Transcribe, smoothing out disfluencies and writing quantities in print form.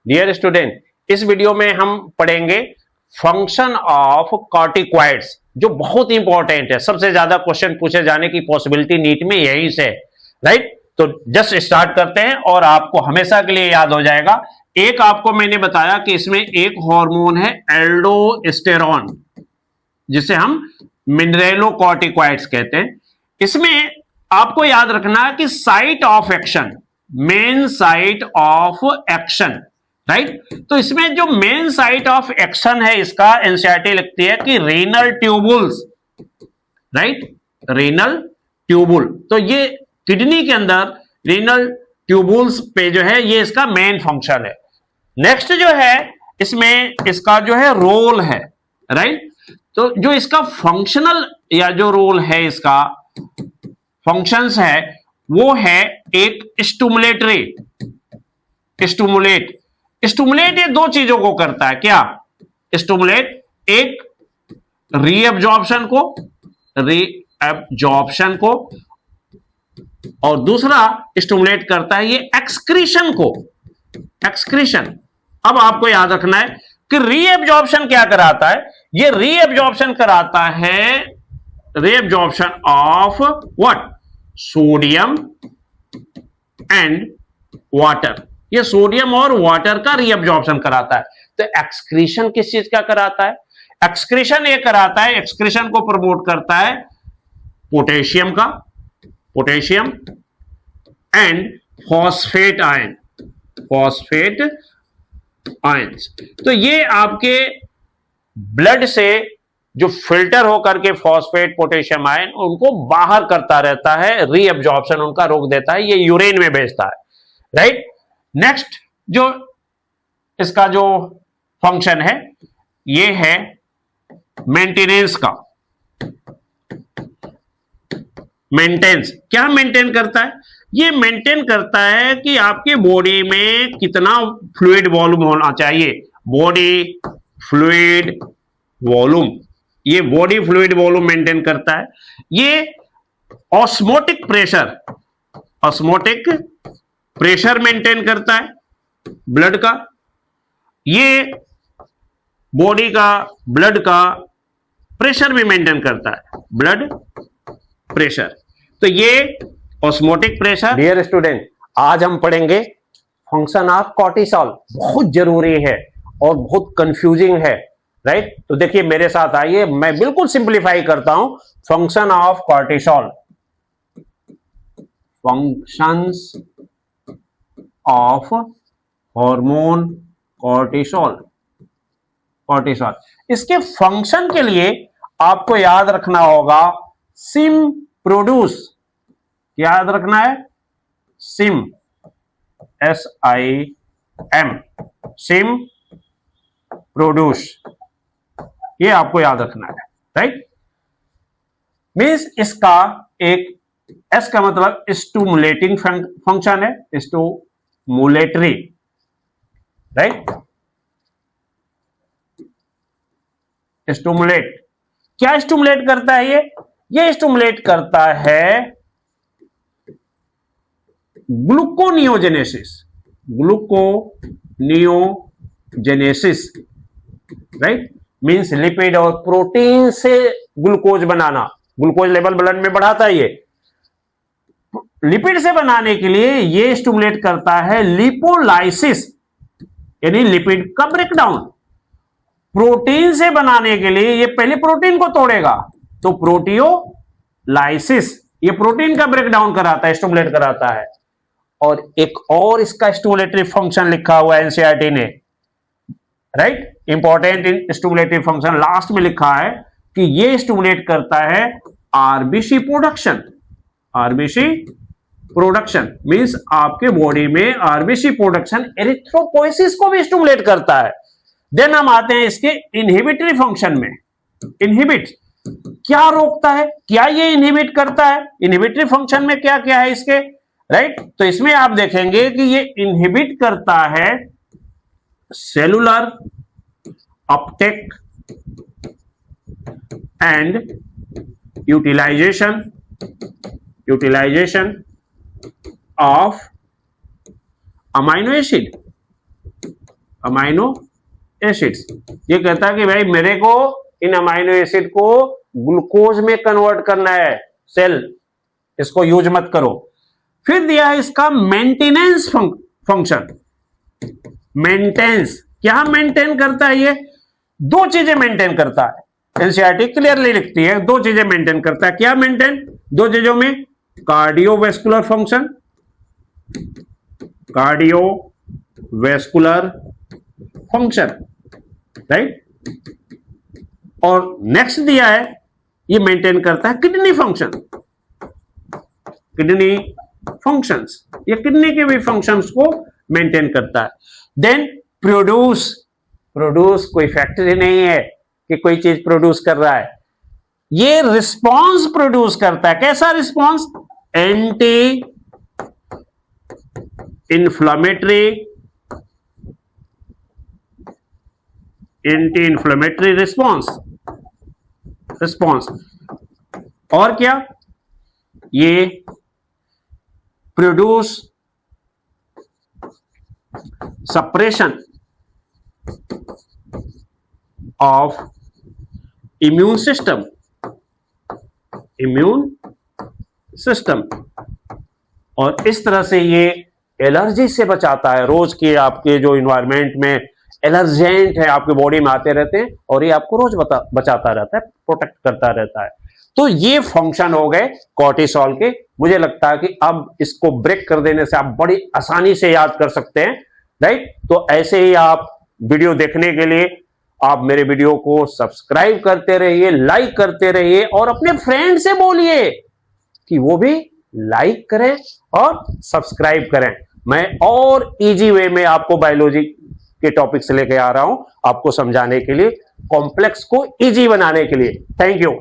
Dear student, इस video में हम पढ़ेंगे फंक्शन ऑफ कॉर्टिकॉइड्स, जो बहुत इंपॉर्टेंट है। सबसे ज्यादा क्वेश्चन पूछे जाने की पॉसिबिलिटी नीट में यही से, राइट। तो जस्ट स्टार्ट करते हैं और आपको हमेशा के लिए याद हो जाएगा। एक आपको मैंने बताया कि इसमें एक हार्मोन है एल्डोस्टेरॉन, जिसे हम मिनरेलोकॉर्टिकॉइड्स कहते हैं। इसमें आपको याद रखना है कि site of action, main site of action, right. तो इसमें जो मेन साइट ऑफ एक्शन है इसका, एनसीईआरटी लिखती है कि renal tubules, right, renal tubule. तो ये किडनी के अंदर रीनल ट्यूबुल्स पे जो है ये इसका मेन फंक्शन है। नेक्स्ट जो है इसमें इसका जो है रोल है, राइट। तो जो इसका फंक्शनल या जो रोल है, इसका फंक्शंस है, वो है एक स्टिमुलेटरी, स्टिमुलेट ये दो चीजों को करता है। क्या स्टिमुलेट? एक रीअब्जॉर्प्शन को, और दूसरा स्टिमुलेट करता है ये एक्सक्रीशन को, एक्सक्रीशन। अब आपको याद रखना है कि रीअब्जॉर्प्शन क्या कराता है? ये रीअब्जॉर्प्शन कराता है reabsorption of what? Sodium and water. ये सोडियम और वाटर का रीअब्जॉर्प्शन कराता है। तो एक्सक्रीशन किस चीज का कराता है? एक्सक्रीशन ये कराता है, एक्सक्रीशन को प्रमोट करता है पोटेशियम का, potassium and phosphate ion, phosphate ions. तो ये आपके ब्लड से जो फिल्टर होकर के फॉस्फेट पोटेशियम आयन उनको बाहर करता रहता है, रीअब्जॉर्प्शन उनका रोक देता है, ये यूरिन में भेजता है, राइट। नेक्स्ट जो इसका जो फंक्शन है ये है मेंटेनेंस का। मेंटेनेंस क्या मेंटेन करता है? ये मेंटेन करता है कि आपके बॉडी में कितना फ्लूइड वॉल्यूम होना चाहिए। बॉडी फ्लूइड वॉल्यूम, ये बॉडी फ्लूइड वॉल्यूम मेंटेन करता है। ये osmotic pressure, osmotic pressure maintain करता है ब्लड का। ये बॉडी का, ब्लड का प्रेशर भी मेंटेन करता है, ब्लड प्रेशर। तो ये ऑस्मोटिक प्रेशर। डियर स्टूडेंट, आज हम पढ़ेंगे फंक्शन ऑफ कॉर्टिसोल। बहुत जरूरी है और बहुत कंफ्यूजिंग है, राइट। तो देखिए मेरे साथ आइए, मैं बिल्कुल सिंप्लीफाई करता हूं function of cortisol. Functions of hormone cortisol, cortisol. इसके फंक्शन के लिए आपको याद रखना होगा सिम प्रोड्यूस। याद रखना है सिम, SIM, सिम प्रोड्यूस, ये आपको याद रखना है, राइट। मींस इसका एक S का मतलब स्टिमुलेटिंग फंक्शन है, स्टिमुलेटरी, राइट। स्टिमुलेट, क्या स्टिमुलेट करता है ये स्टिमुलेट करता है gluconeogenesis, gluconeogenesis, right. Means lipid और प्रोटीन से ग्लूकोज बनाना, ग्लूकोज लेवल ब्लड में बढ़ाता है। ये लिपिड से बनाने के लिए ये स्टिमुलेट करता है लिपोलाइसिस, यानी लिपिड का ब्रेकडाउन। प्रोटीन से बनाने के लिए ये पहले प्रोटीन को तोड़ेगा, तो प्रोटियोलाइसिस, ये प्रोटीन का ब्रेकडाउन कराता है, स्टिमुलेट कराता है। और एक और इसका स्टिमुलेटरी फंक्शन लिखा हुआ है एनसीईआरटी ने, right. Important in stimulatory function last में लिखा है कि ये स्टिमुलेट करता है RBC production. RBC production means आपके बॉडी में आरबीसी प्रोडक्शन, एरिथ्रोपोइसिस को भी स्टिमुलेट करता है। देन हम आते हैं इसके इनहिबिटरी फंक्शन में। इनहिबिट क्या रोकता है, क्या ये इनहिबिट करता है? इनहिबिटरी फंक्शन में क्या क्या है इसके, राइट। तो इसमें आप देखेंगे कि ये इनहिबिट करता है cellular uptake and utilisation of amino acid, amino acids. ये कहता है कि भाई मेरे को इन अमाइनो एसिड को ग्लूकोज में कन्वर्ट करना है, सेल इसको यूज मत करो। फिर दिया है इसका मेंटेनेंस फंक्शन। मेंटेनेंस क्या मेंटेन करता है? ये दो चीजें मेंटेन करता है, एनसीईआरटी क्लियरली लिखती है, दो चीजें मेंटेन करता है। क्या मेंटेन? दो चीजों में cardiovascular function, cardiovascular function, right. और नेक्स्ट दिया है ये मेंटेन करता है किडनी फंक्शन, किडनी फंक्शंस, ये किडनी के भी फंक्शंस को मेंटेन करता है। देन प्रोड्यूस, प्रोड्यूस कोई फैक्ट्री नहीं है कि कोई चीज प्रोड्यूस कर रहा है, ये रिस्पॉन्स प्रोड्यूस करता है। कैसा response? Anti inflammatory, anti inflammatory response, response. और क्या? ये produce suppression of immune system, immune system. और इस तरह से ये एलर्जी से बचाता है। रोज के आपके जो इन्वायरमेंट में एलर्जेंट है आपके बॉडी में आते रहते हैं और ये आपको रोज बचाता रहता है, प्रोटेक्ट करता रहता है। तो ये फंक्शन हो गए कॉर्टिसोल के। मुझे लगता है कि अब इसको ब्रेक कर देने से आप बड़ी आसानी से याद कर सकते हैं, राइट। तो ऐसे ही आप वीडियो देखने के लिए आप मेरे वीडियो को सब्सक्राइब करते रहिए, लाइक करते रहिए और अपने फ्रेंड से बोलिए कि वो भी लाइक करें और सब्सक्राइब करें। मैं और इजी वे में आपको बायोलॉजी के टॉपिक से लेके आ रहा हूं, आपको समझाने के लिए, कॉम्प्लेक्स को इजी बनाने के लिए। Thank you.